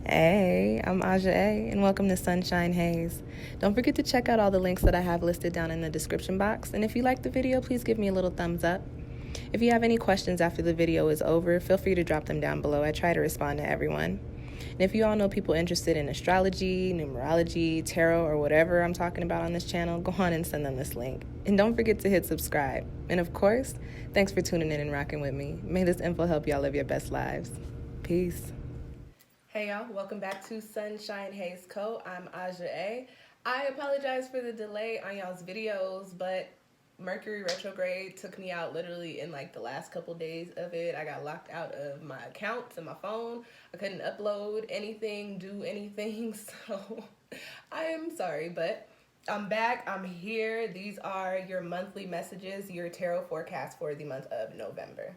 Hey, I'm Aja A, and welcome to Sunshine Haze. Don't forget to check out all the links that I have listed down in the description box, and if you like the video, please give me a little thumbs up. If you have any questions after the video is over, feel free to drop them down below. I try to respond to everyone. And if you all know people interested in astrology, numerology, tarot, or whatever I'm talking about on this channel, go on and send them this link. And don't forget to hit subscribe. And of course, thanks for tuning in and rocking with me. May this info help y'all live your best lives. Peace. Hey y'all, welcome back to SunshinehazeCo. I'm Aja A. I apologize for the delay on y'all's videos, but Mercury retrograde took me out literally in like the last couple days of it. I got locked out of my accounts and my phone. I couldn't upload anything, do anything, so I am sorry, but I'm back. I'm here. These are your monthly messages, your tarot forecast for the month of November.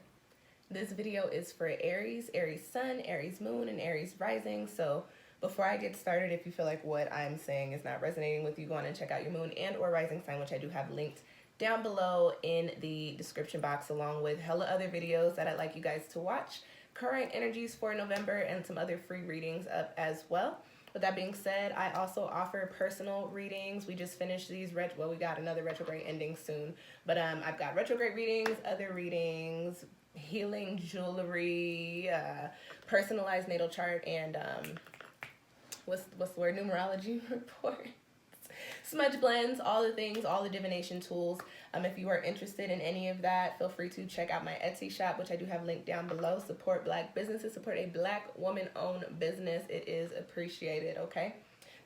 This video is for Aries, Aries Sun, Aries Moon, and Aries Rising. So before I get started, if you feel like what I'm saying is not resonating with you, go on and check out your Moon and or Rising sign, which I do have linked down below in the description box, along with hella other videos that I'd like you guys to watch. Current energies for November and some other free readings up as well. With that being said, I also offer personal readings. We just finished these, well, we got another retrograde ending soon. But I've got retrograde readings, other readings, healing jewelry, personalized natal chart, and what's the word, numerology reports, smudge blends, all the things, all the divination tools. If you are interested in any of that, feel free to check out my Etsy shop, which I do have linked down below. Support Black businesses, support a Black woman-owned business. It is appreciated, okay?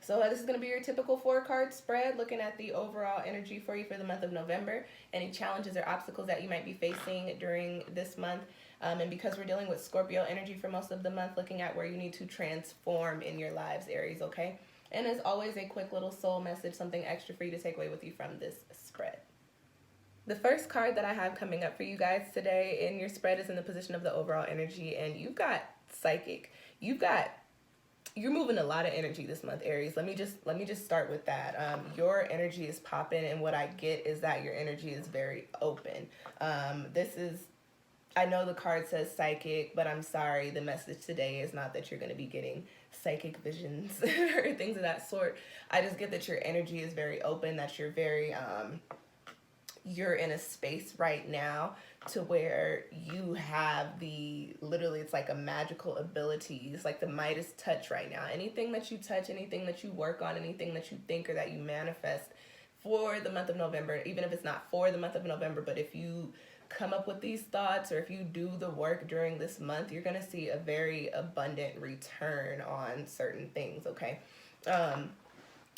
So this is going to be your typical 4-card spread, looking at the overall energy for you for the month of November, any challenges or obstacles that you might be facing during this month. And because we're dealing with Scorpio energy for most of the month, looking at where you need to transform in your lives, Aries, okay? And as always, a quick little soul message, something extra for you to take away with you from this spread. The first card that I have coming up for you guys today in your spread is in the position of the overall energy, and you've got psychic. You're moving a lot of energy this month, Aries. Let me just start with that. Your energy is popping, and what I get is that your energy is very open. I know the card says psychic, but I'm sorry, the message today is not that you're going to be getting psychic visions or things of that sort. I just get that your energy is very open, that you're very you're in a space right now to where you have literally it's like a magical ability. It's like the Midas touch right now. Anything that you touch, anything that you work on, anything that you think or that you manifest for the month of November, even if it's not for the month of November, but if you come up with these thoughts or if you do the work during this month, you're going to see a very abundant return on certain things, okay?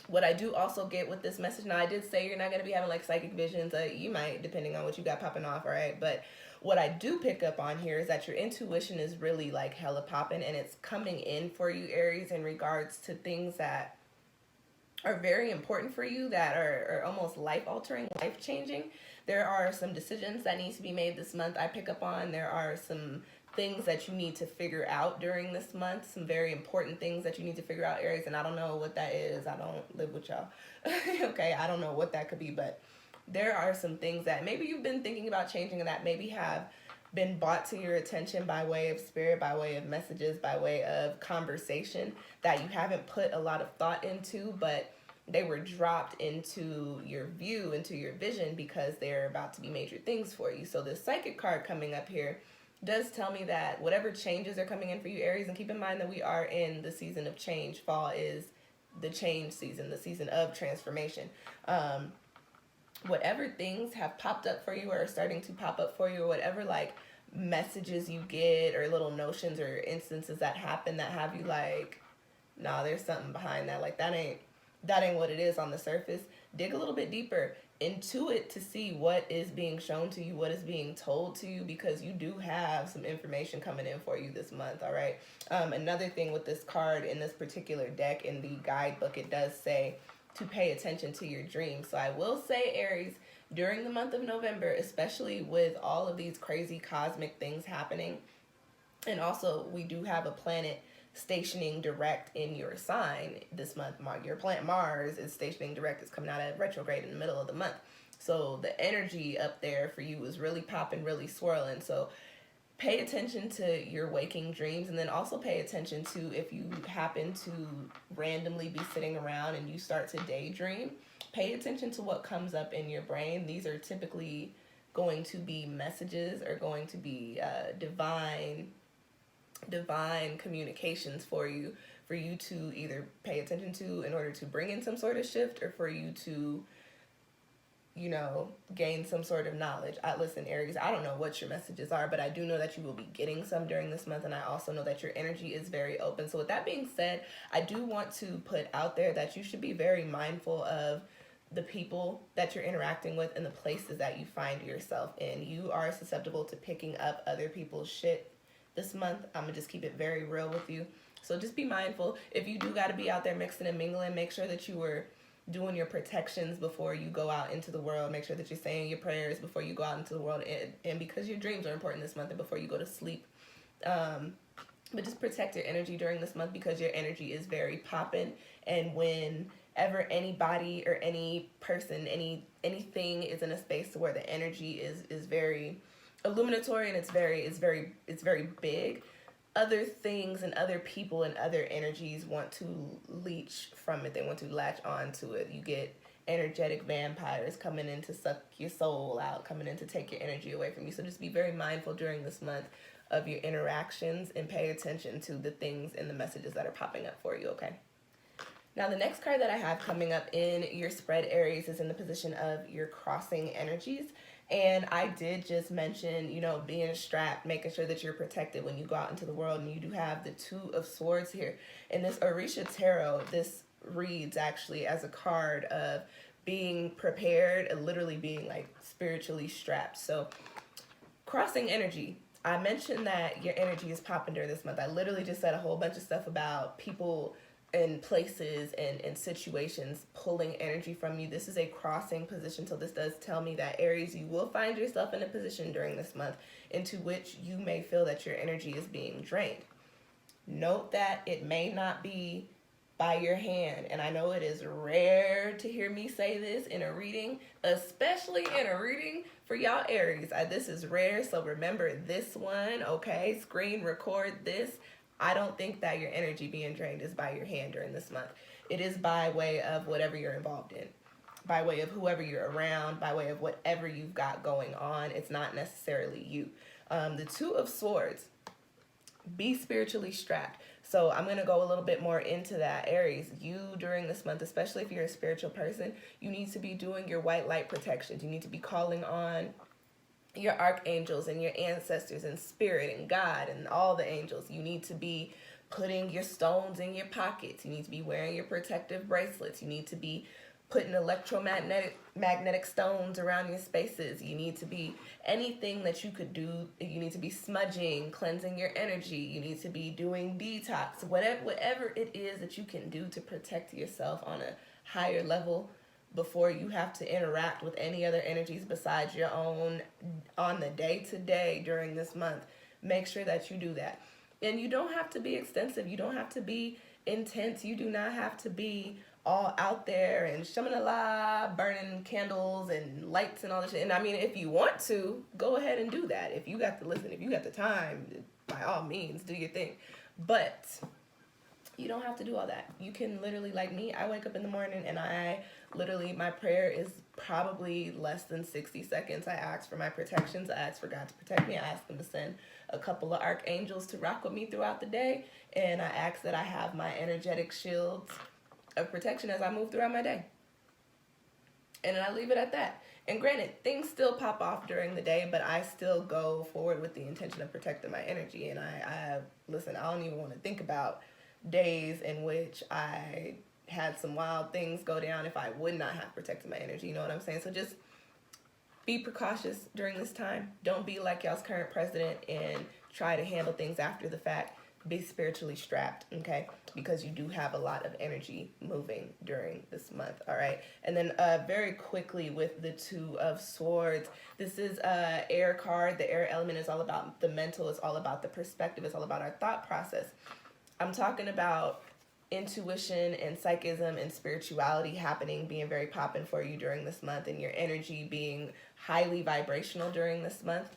What I do also get with this message, now I did say you're not going to be having like psychic visions. You might, depending on what you got popping off, all right? But what I do pick up on here is that your intuition is really like hella popping, and it's coming in for you, Aries, in regards to things that are very important for you, that are almost life-altering, life-changing. There are some decisions that need to be made this month. I pick up on there are some things that you need to figure out during this month, some very important things that you need to figure out, Aries, and I don't know what that is. I don't live with y'all. Okay, I don't know what that could be, but there are some things that maybe you've been thinking about changing and that maybe have been brought to your attention by way of spirit, by way of messages, by way of conversation that you haven't put a lot of thought into, but they were dropped into your view, into your vision, because they're about to be major things for you. So the psychic card coming up here does tell me that whatever changes are coming in for you, Aries, and keep in mind that we are in the season of change. Fall is the change season, the season of transformation. Whatever things have popped up for you or are starting to pop up for you, or whatever like messages you get or little notions or instances that happen that have you like, nah, there's something behind that. Like that ain't what it is on the surface. Dig a little bit deeper into it to see what is being shown to you, what is being told to you, because you do have some information coming in for you this month, all right? Another thing with this card in this particular deck, in the guidebook, it does say to pay attention to your dreams. So I will say, Aries, during the month of November, especially with all of these crazy cosmic things happening, and also we do have a planet stationing direct in your sign this month. Your planet Mars is stationing direct. It's coming out of retrograde in the middle of the month. So the energy up there for you is really popping, really swirling. So pay attention to your waking dreams, and then also pay attention to if you happen to randomly be sitting around and you start to daydream. Pay attention to what comes up in your brain. These are typically going to be messages, or going to be divine communications for you to either pay attention to in order to bring in some sort of shift, or for you to, you know, gain some sort of knowledge. Listen, Aries, I don't know what your messages are, but I do know that you will be getting some during this month, and I also know that your energy is very open. So with that being said, I do want to put out there that you should be very mindful of the people that you're interacting with and the places that you find yourself in. You are susceptible to picking up other people's shit this month. I'm gonna just keep it very real with you. So just be mindful. If you do got to be out there mixing and mingling, make sure that you are doing your protections before you go out into the world. Make sure that you're saying your prayers before you go out into the world, and because your dreams are important this month, and before you go to sleep. But just protect your energy during this month, because your energy is very poppin', and whenever anybody or any person, anything is in a space where the energy is very illuminatory, and it's very big, other things and other people and other energies want to leech from it. They want to latch on to it. You get energetic vampires coming in to suck your soul out, coming in to take your energy away from you. So just be very mindful during this month of your interactions, and pay attention to the things and the messages that are popping up for you, okay? Now, the next card that I have coming up in your spread, Aries, is in the position of your crossing energies. And I did just mention, you know, being strapped, making sure that you're protected when you go out into the world. And you do have the Two of Swords here. In this Orisha Tarot, this reads actually as a card of being prepared and literally being like spiritually strapped. So crossing energy. I mentioned that your energy is popping during this month. I literally just said a whole bunch of stuff about people and places and situations pulling energy from you. This is a crossing position, so this does tell me that, Aries, you will find yourself in a position during this month into which you may feel that your energy is being drained. Note that it may not be by your hand, and I know it is rare to hear me say this in a reading, especially in a reading for y'all Aries. This is rare, so remember this one, okay? Screen record this. I don't think that your energy being drained is by your hand during this month. It is by way of whatever you're involved in, by way of whoever you're around, by way of whatever you've got going on. It's not necessarily you. The Two of Swords, be spiritually strapped. So I'm going to go a little bit more into that. Aries, you during this month, especially if you're a spiritual person, you need to be doing your white light protections. You need to be calling on your archangels and your ancestors and spirit and God and all the angels. You need to be putting your stones in your pockets. You need to be wearing your protective bracelets. You need to be putting magnetic stones around your spaces. You need to be anything that you could do. You need to be smudging, cleansing your energy. You need to be doing detox, whatever it is that you can do to protect yourself on a higher level before you have to interact with any other energies besides your own on the day-to-day during this month. Make sure that you do that. And you don't have to be extensive. You don't have to be intense. You do not have to be all out there and shamanala, burning candles and lights and all this shit. And I mean, if you want to, go ahead and do that. If you got the time, by all means, do your thing. But you don't have to do all that. You can literally, like me, I wake up in the morning and my prayer is probably less than 60 seconds. I ask for my protections. I ask for God to protect me. I ask him to send a couple of archangels to rock with me throughout the day. And I ask that I have my energetic shields of protection as I move throughout my day. And I leave it at that. And granted, things still pop off during the day, but I still go forward with the intention of protecting my energy. And listen, I don't even want to think about days in which I had some wild things go down if I would not have protected my energy. You know what I'm saying? So just be precautious during this time. Don't be like y'all's current president and try to handle things after the fact. Be spiritually strapped, okay? Because you do have a lot of energy moving during this month, all right? And then very quickly with the Two of Swords, this is an air card. The air element is all about the mental. It's all about the perspective. It's all about our thought process. I'm talking about intuition and psychism and spirituality being very poppin' for you during this month, and your energy being highly vibrational during this month.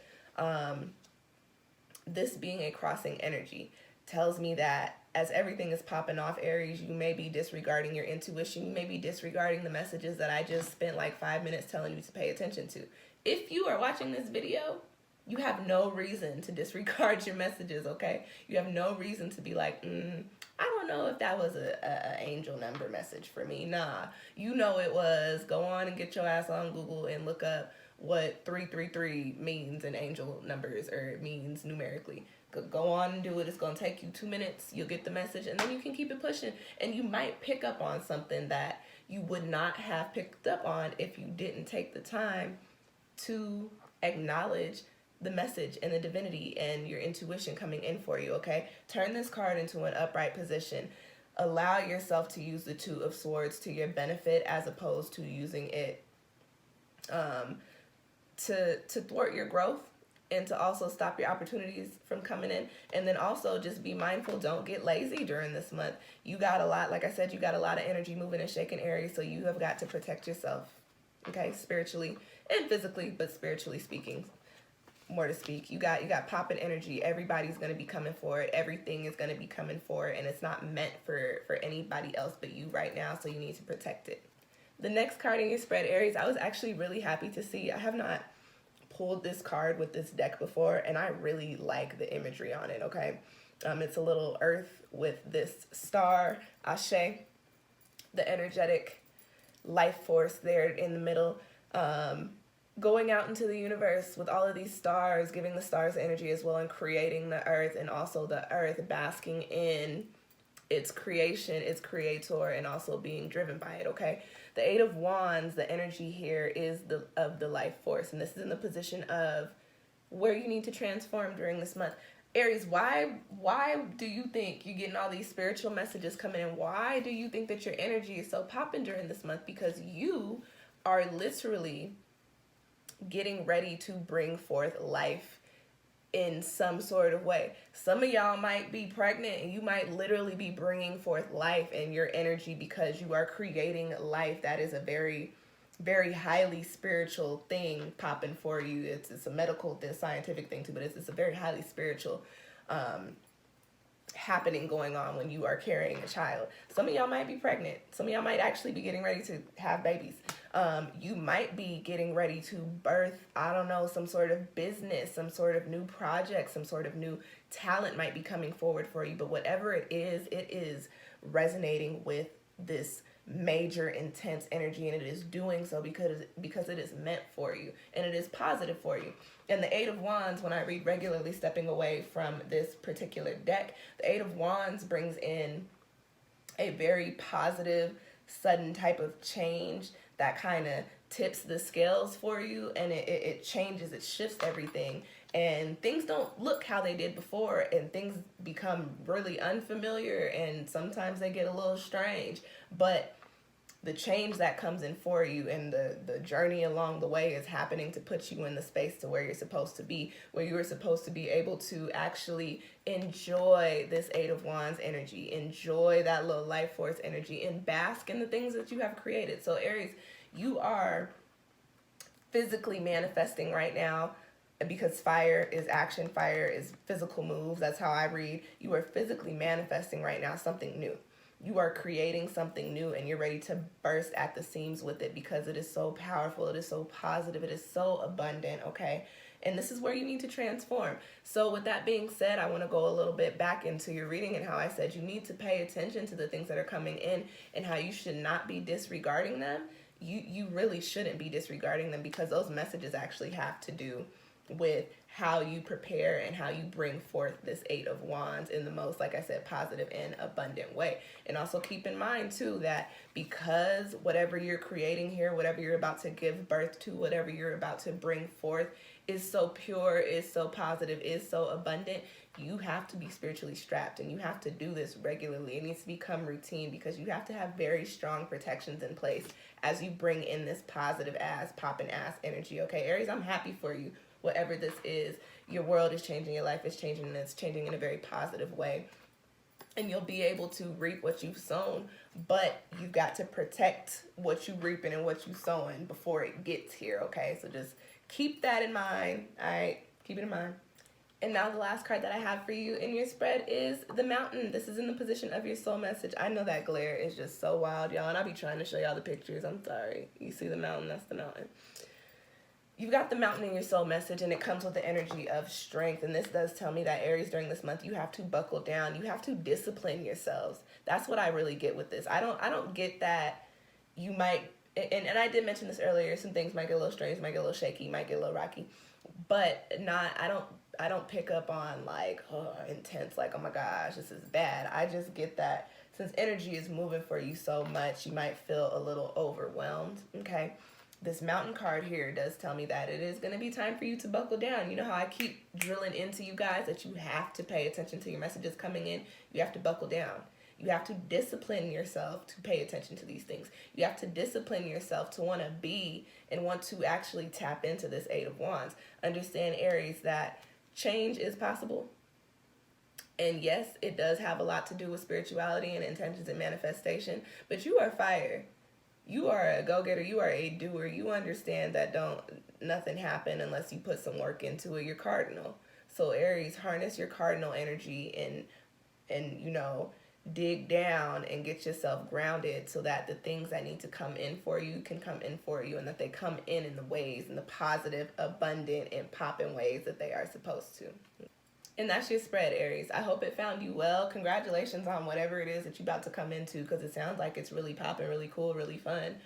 this being a crossing energy tells me that as everything is popping off, Aries, you may be disregarding your intuition. You may be disregarding the messages that I just spent like 5 minutes telling you to pay attention to. If you are watching this video, you have no reason to disregard your messages, okay? You have no reason to be like, I don't know if that was a angel number message for me. Nah, you know it was. Go on and get your ass on Google and look up what 333 means in angel numbers, or it means numerically. Go on and do it. It's going to take you 2 minutes. You'll get the message, and then you can keep it pushing. And you might pick up on something that you would not have picked up on if you didn't take the time to acknowledge the message and the divinity and your intuition coming in for you, okay? Turn this card into an upright position. Allow yourself to use the Two of Swords to your benefit, as opposed to using it to thwart your growth and to also stop your opportunities from coming in. And then also just be mindful, don't get lazy during this month. You got a lot, like I said, you got a lot of energy moving and shaking, Aries, so you have got to protect yourself, okay? Spiritually and physically, but spiritually speaking, more to speak. You got popping energy. Everybody's going to be coming for it. Everything is going to be coming for it, and it's not meant for anybody else but you right now, so you need to protect it. The next card in your spread, Aries, I was actually really happy to see. I have not pulled this card with this deck before, and I really like the imagery on it, okay? It's a little earth with this star, Ashe, the energetic life force there in the middle, going out into the universe with all of these stars, giving the stars energy as well, and creating the earth, and also the earth basking in its creation, its creator, and also being driven by it, okay? The Eight of Wands, the energy here is of the life force, and this is in the position of where you need to transform during this month. Aries, why do you think you're getting all these spiritual messages coming in? Why do you think that your energy is so popping during this month? Because you are literally getting ready to bring forth life in some sort of way. Some of y'all might be pregnant, and you might literally be bringing forth life in your energy because you are creating life. That is a very, very highly spiritual thing popping for you. It's a medical, scientific thing too, but it's a very highly spiritual happening going on when you are carrying a child. Some of y'all might be pregnant. Some of y'all might actually be getting ready to have babies. You might be getting ready to birth, I don't know, some sort of business, some sort of new project, some sort of new talent might be coming forward for you. But whatever it is resonating with this major intense energy, and it is doing so because it is meant for you, and it is positive for you. And the Eight of Wands, when I read regularly, stepping away from this particular deck, the Eight of Wands brings in a very positive, sudden type of change that kind of tips the scales for you, and it changes, it shifts everything, and things don't look how they did before, and things become really unfamiliar, and sometimes they get a little strange. But the change that comes in for you, and the journey along the way, is happening to put you in the space to where you're supposed to be, where you are supposed to be able to actually enjoy this Eight of Wands energy, enjoy that little life force energy, and bask in the things that you have created. So Aries, you are physically manifesting right now, because fire is action, fire is physical moves. That's how I read. You are physically manifesting right now something new. You are creating something new, and you're ready to burst at the seams with it because it is so powerful. It is so positive. It is so abundant, okay? And this is where you need to transform. So with that being said, I want to go a little bit back into your reading and how I said you need to pay attention to the things that are coming in and how you should not be disregarding them. You really shouldn't be disregarding them, because those messages actually have to do with how you prepare and how you bring forth this Eight of Wands in the most, like I said, positive and abundant way. And also keep in mind too that because whatever you're creating here, whatever you're about to give birth to, whatever you're about to bring forth is so pure, is so positive, is so abundant, you have to be spiritually strapped, and you have to do this regularly. It needs to become routine, because you have to have very strong protections in place as you bring in this positive ass, popping ass energy, okay? Aries, I'm happy for you. Whatever this is, your world is changing, your life is changing, and it's changing in a very positive way. And you'll be able to reap what you've sown, but you've got to protect what you reaping and what you sowing before it gets here, okay? So just keep that in mind, all right? Keep it in mind. And now the last card that I have for you in your spread is the Mountain. This is in the position of your soul message. I know that glare is just so wild, y'all, and I'll be trying to show y'all the pictures. I'm sorry. You see the Mountain? That's the Mountain. You've got the Mountain in your soul message, and it comes with the energy of strength. And this does tell me that Aries, during this month, you have to buckle down. You have to discipline yourselves. That's what I really get with this. I don't get that you might, and I did mention this earlier, some things might get a little strange, might get a little shaky, might get a little rocky, but I don't pick up on like, oh, intense, like, oh my gosh, this is bad. I just get that since energy is moving for you so much, you might feel a little overwhelmed, okay? This Mountain card here does tell me that it is going to be time for you to buckle down. You know how I keep drilling into you guys that you have to pay attention to your messages coming in? You have to buckle down. You have to discipline yourself to pay attention to these things. You have to discipline yourself to want to be and want to actually tap into this Eight of Wands. Understand, Aries, that change is possible. And yes, it does have a lot to do with spirituality and intentions and manifestation, but you are fire. You are a go-getter. You are a doer. You understand that nothing happen unless you put some work into it. You're cardinal. So Aries, harness your cardinal energy and you know, dig down and get yourself grounded so that the things that need to come in for you can come in for you, and that they come in the ways, in the positive, abundant, and popping ways that they are supposed to. And that's your spread, Aries. I hope it found you well. Congratulations on whatever it is that you're about to come into, because it sounds like it's really popping, really cool, really fun.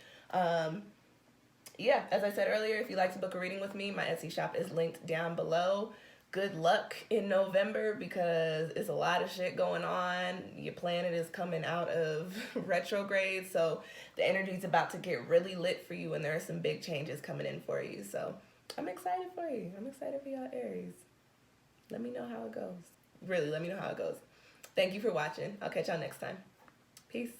Yeah, as I said earlier, if you'd like to book a reading with me, my Etsy shop is linked down below. Good luck in November, because it's a lot of shit going on. Your planet is coming out of retrograde, so the energy is about to get really lit for you, and there are some big changes coming in for you. So I'm excited for you. I'm excited for y'all, Aries. Let me know how it goes. Really, let me know how it goes. Thank you for watching. I'll catch y'all next time. Peace.